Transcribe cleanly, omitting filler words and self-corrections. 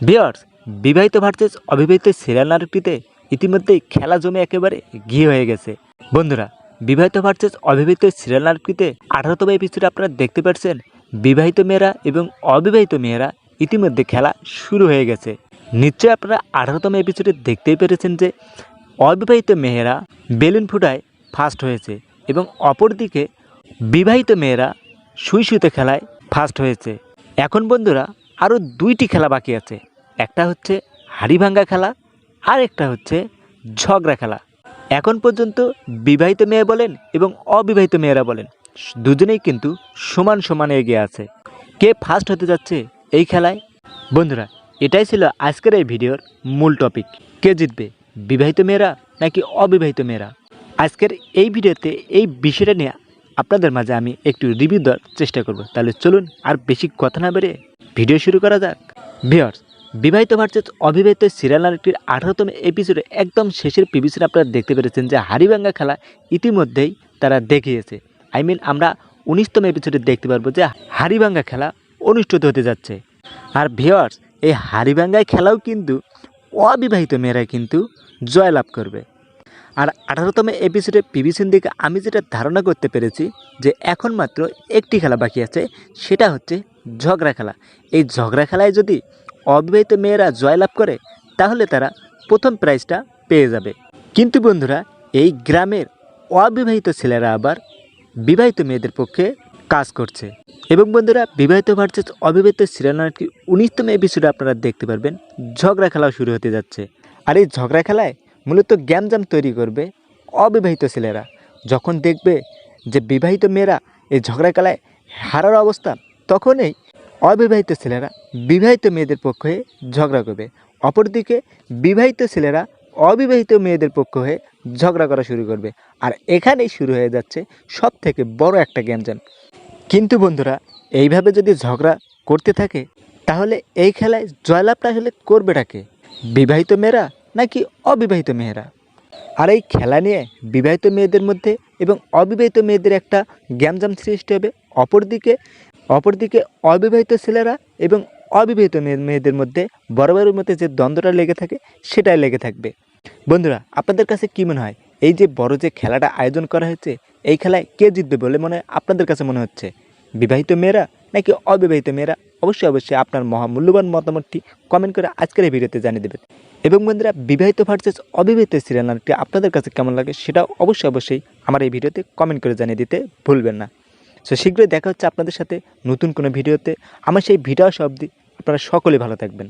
Viewers, বিবাহিত versus অবিবাহিত serial নাটকটিতে ইতিমধ্যেই খেলা জমে একেবারে ঘি হয়ে গেছে। বন্ধুরা, বিবাহিত ভার্সেস অবিবাহিত সিরিয়াল নাটকটিতে 18তম এপিসোডে আপনারা দেখতে পাচ্ছেন বিবাহিত মেয়েরা এবং অবিবাহিত মেয়েরা ইতিমধ্যে খেলা শুরু হয়ে গেছে। নিশ্চয়ই আপনারা 18তম এপিসোডে দেখতেই পেরেছেন যে অবিবাহিত মেয়েরা বেলুন ফুটায় ফার্স্ট হয়েছে এবং অপরদিকে বিবাহিত মেয়েরা সুই সুইতে খেলায় ফার্স্ট হয়েছে। এখন বন্ধুরা আরও দুইটি খেলা বাকি আছে। একটা হচ্ছে হাড়ি ভাঙ্গা খেলা আর একটা হচ্ছে ঝগড়া খেলা। এখন পর্যন্ত বিবাহিত মেয়ে বলেন এবং অবিবাহিত মেয়েরা বলেন দুজনেই কিন্তু সমান সমান এগিয়ে আছে। কে ফার্স্ট হতে যাচ্ছে এই খেলায়? বন্ধুরা, এটাই ছিল আজকের এই ভিডিওর মূল টপিক। কে জিতবে, বিবাহিত মেয়েরা নাকি অবিবাহিত মেয়েরা? আজকের এই ভিডিওতে এই বিষয়টা নিয়ে আপনাদের মাঝে আমি একটু রিভিউ দেওয়ার চেষ্টা করব। তাহলে চলুন আর বেশি কথা না বেরিয়ে ভিডিও শুরু করা যাক। ভিউয়ার্স, বিবাহিত ভার্সেস অবিবাহিত সিরিয়াল নাটকটির 18তম এপিসোডে একদম শেষের প্রিভিউশনে আপনারা দেখতে পেরেছেন যে হাড়িভাঙ্গা খেলা ইতিমধ্যেই তারা দেখিয়েছে। আমরা 19তম এপিসোডে দেখতে পারবো যে হাড়িভাঙ্গা খেলা অনুষ্ঠিত হতে যাচ্ছে। আর ভিউয়ার্স, এই হাড়িভাঙ্গায় খেলাও কিন্তু অবিবাহিত মেয়েরা কিন্তু জয়লাভ করবে। আর 18তম এপিসোডে প্রিভিউশন দেখে আমি যেটা ধারণা করতে পেরেছি যে এখন মাত্র একটি খেলা বাকি আছে, সেটা হচ্ছে ঝগড়া খেলা। এই ঝগড়া খেলায় যদি অবিবাহিত মেয়েরা জয়লাভ করে তাহলে তারা প্রথম প্রাইজটা পেয়ে যাবে। কিন্তু বন্ধুরা, এই গ্রামের অবিবাহিত ছেলেরা আবার বিবাহিত মেয়েদের পক্ষে কাজ করছে। এবং বন্ধুরা, বিবাহিত ভার্সেস অবিবাহিত সিরিয়াল নাটকটি 19তম এপিসোডে আপনারা দেখতে পারবেন ঝগড়া খেলাও শুরু হতে যাচ্ছে। আর এই ঝগড়া খেলায় মূলত গ্যামজাম তৈরি করবে অবিবাহিত ছেলেরা। যখন দেখবে যে বিবাহিত মেয়েরা এই ঝগড়া খেলায় হারার অবস্থা, তখনই অবিবাহিত ছেলেরা বিবাহিত মেয়েদের পক্ষে ঝগড়া করবে। অপরদিকে বিবাহিত ছেলেরা অবিবাহিত মেয়েদের পক্ষ হয়ে ঝগড়া করা শুরু করবে। আর এখানেই শুরু হয়ে যাচ্ছে সব থেকে বড় একটা গ্যামজাম। কিন্তু বন্ধুরা, এইভাবে যদি ঝগড়া করতে থাকে তাহলে এই খেলায় জয়লাভটা আসলে করবেটাকে, বিবাহিত মেয়েরা নাকি অবিবাহিত মেয়েরা? আর এই খেলা নিয়ে বিবাহিত মেয়েদের মধ্যে এবং অবিবাহিত মেয়েদের একটা গ্যামজাম সৃষ্টি হবে। অপরদিকে অবিবাহিত ছেলেরা এবং অবিবাহিত মেয়েদের মধ্যে বরাবরের মধ্যে যে দ্বন্দ্বটা লেগে থাকে সেটাই লেগে থাকবে। বন্ধুরা, আপনাদের কাছে কী মনে হয়, এই যে বড় যে খেলাটা আয়োজন করা হয়েছে, এই খেলায় কে জিতবে বলে আপনাদের কাছে মনে হচ্ছে? বিবাহিত মেয়েরা নাকি অবিবাহিত মেয়েরা? অবশ্যই আপনার মহামূল্যবান মতামতটি কমেন্ট করে আজকের এই ভিডিওতে জানিয়ে দেবেন। এবং বন্ধুরা, বিবাহিত ভার্সেস অবিবাহিত সিরিয়াল নাটকটি আপনাদের কাছে কেমন লাগে সেটাও অবশ্যই আমার এই ভিডিওতে কমেন্ট করে জানিয়ে দিতে ভুলবেন না। সো শীঘ্রই দেখা হচ্ছে আপনাদের সাথে নতুন কোনো ভিডিওতে। আমার সেই ভিডিও অবধি আপনারা সকলে ভালো থাকবেন।